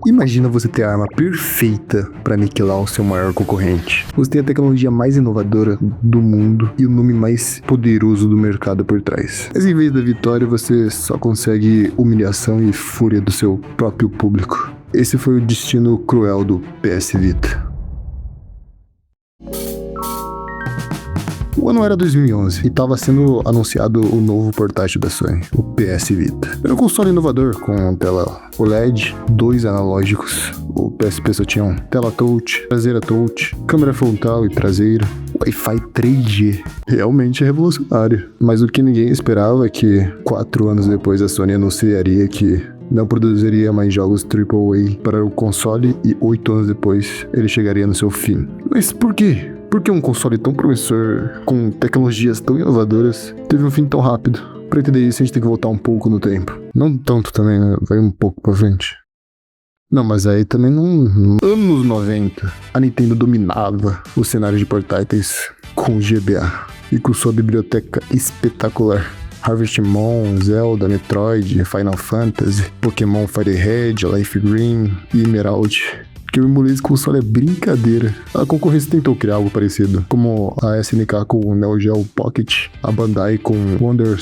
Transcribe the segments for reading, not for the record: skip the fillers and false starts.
Imagina você ter a arma perfeita para aniquilar o seu maior concorrente. Você tem a tecnologia mais inovadora do mundo e o nome mais poderoso do mercado por trás. Mas em vez da vitória, você só consegue humilhação e fúria do seu próprio público. Esse foi o destino cruel do PS Vita. O ano era 2011 e estava sendo anunciado o novo portátil da Sony, o PS Vita. Era um console inovador com tela OLED, 2 analógicos. O PSP só tinha tela touch, traseira touch, câmera frontal e traseira, Wi-Fi 3G. Realmente revolucionário. Mas o que ninguém esperava é que 4 anos depois a Sony anunciaria que não produziria mais jogos AAA para o console e 8 anos depois ele chegaria no seu fim. Mas por quê? Por que um console tão promissor, com tecnologias tão inovadoras, teve um fim tão rápido? Pra entender isso, a gente tem que voltar um pouco no tempo. Não tanto também, né? Vai um pouco pra frente. Não, mas aí também não... Anos 90, a Nintendo dominava o cenário de portáteis com GBA e com sua biblioteca espetacular. Harvest Moon, Zelda, Metroid, Final Fantasy, Pokémon Fire Red, Life Green e Emerald. Que o emulei esse console é brincadeira. A concorrência tentou criar algo parecido, como a SNK com o Neo Geo Pocket, a Bandai com Wonder...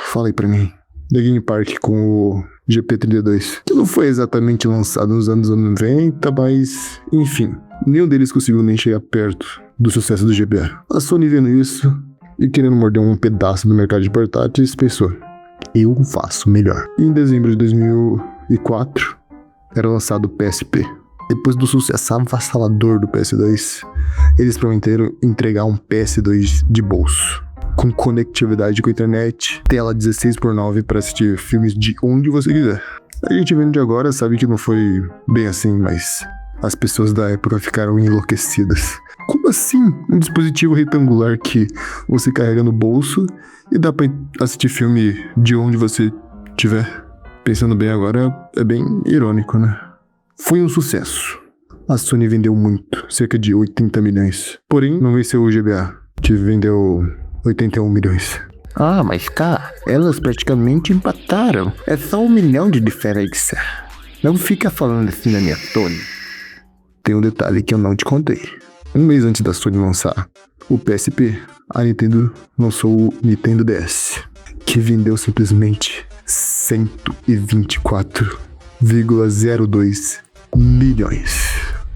Fala aí pra mim. The Game Park com o GP32, que não foi exatamente lançado nos anos 90, mas enfim, nenhum deles conseguiu nem chegar perto do sucesso do GBA. A Sony vendo isso e querendo morder um pedaço do mercado de portáteis, pensou: eu faço melhor. E em dezembro de 2004, era lançado o PSP. Depois do sucesso avassalador do PS2, eles prometeram entregar um PS2 de bolso, com conectividade com a internet, tela 16:9 para assistir filmes de onde você quiser. A gente vendo de agora sabe que não foi bem assim, mas as pessoas da época ficaram enlouquecidas. Como assim? Um dispositivo retangular que você carrega no bolso e dá pra assistir filme de onde você estiver? Pensando bem agora, é bem irônico, né? Foi um sucesso. A Sony vendeu muito, cerca de 80 milhões. Porém, não venceu o GBA, que vendeu 81 milhões. Ah, mas cara, elas praticamente empataram. É só 1 milhão de diferença. Não fica falando assim na minha Sony. Tem um detalhe que eu não te contei. Um mês antes da Sony lançar o PSP, a Nintendo lançou o Nintendo DS, que vendeu simplesmente 124,02 milhões.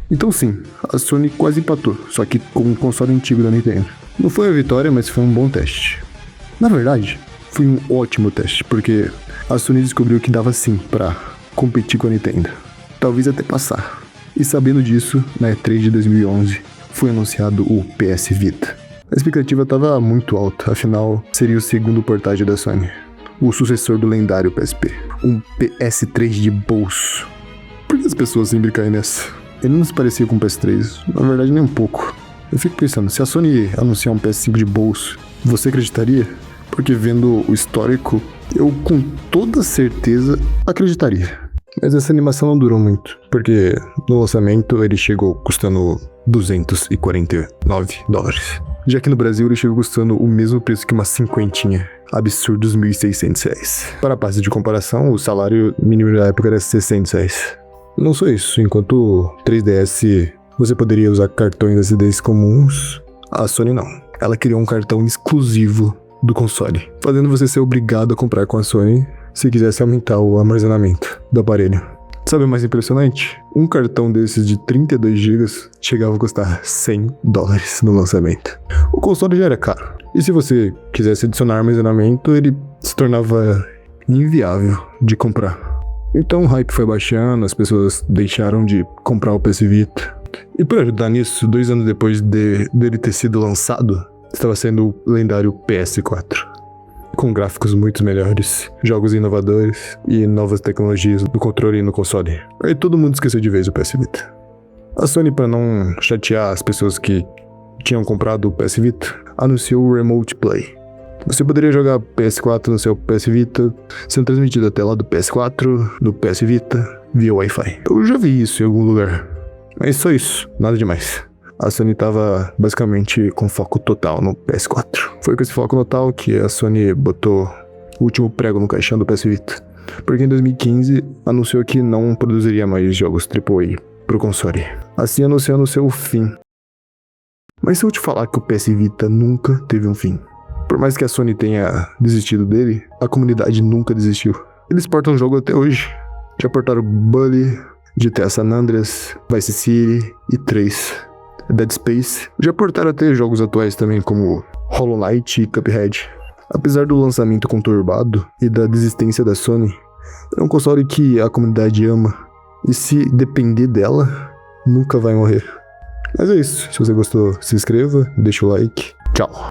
Então sim, a Sony quase empatou, só que com um console antigo da Nintendo. Não foi a vitória, mas foi um bom teste. Na verdade, foi um ótimo teste, porque a Sony descobriu que dava sim pra competir com a Nintendo. Talvez até passar. E sabendo disso, na E3 de 2011, foi anunciado o PS Vita. A expectativa estava muito alta, afinal, seria o segundo portátil da Sony, o sucessor do lendário PSP, um PS3 de bolso. Por que as pessoas sempre caem nessa? Ele não se parecia com o PS3, na verdade nem um pouco. Eu fico pensando, se a Sony anunciar um PS5 de bolso, você acreditaria? Porque vendo o histórico, eu com toda certeza acreditaria. Mas essa animação não durou muito, porque no lançamento ele chegou custando $249. Já que no Brasil ele chegou custando o mesmo preço que uma cinquentinha, absurdos R$1.600. Para a parte de comparação, o salário mínimo da época era R$600. Não só isso, enquanto o 3DS você poderia usar cartões SD comuns, a Sony não. Ela criou um cartão exclusivo do console, fazendo você ser obrigado a comprar com a Sony se quisesse aumentar o armazenamento do aparelho. Sabe o mais impressionante? Um cartão desses de 32 GB chegava a custar $100 no lançamento. O console já era caro, e se você quisesse adicionar armazenamento, ele se tornava inviável de comprar. Então o hype foi baixando, as pessoas deixaram de comprar o PS Vita. E por ajudar nisso, 2 anos depois dele ter sido lançado, estava sendo o lendário PS4. Com gráficos muito melhores, jogos inovadores e novas tecnologias no controle e no console. Aí todo mundo esqueceu de vez o PS Vita. A Sony, para não chatear as pessoas que tinham comprado o PS Vita, anunciou o Remote Play. Você poderia jogar PS4 no seu PS Vita, sendo transmitido a tela do PS4, do PS Vita, via Wi-Fi. Eu já vi isso em algum lugar, mas só isso, nada demais. A Sony tava basicamente com foco total no PS4. Foi com esse foco total que a Sony botou o último prego no caixão do PS Vita, porque em 2015 anunciou que não produziria mais jogos AAA pro console, assim anunciando seu fim. Mas se eu te falar que o PS Vita nunca teve um fim, por mais que a Sony tenha desistido dele, a comunidade nunca desistiu. Eles portam o jogo até hoje. Já portaram Bully, GTA San Andreas, Vice City e 3, Dead Space. Já portaram até jogos atuais também como Hollow Knight e Cuphead. Apesar do lançamento conturbado e da desistência da Sony, é um console que a comunidade ama. E se depender dela, nunca vai morrer. Mas é isso. Se você gostou, se inscreva, deixa o like. Tchau.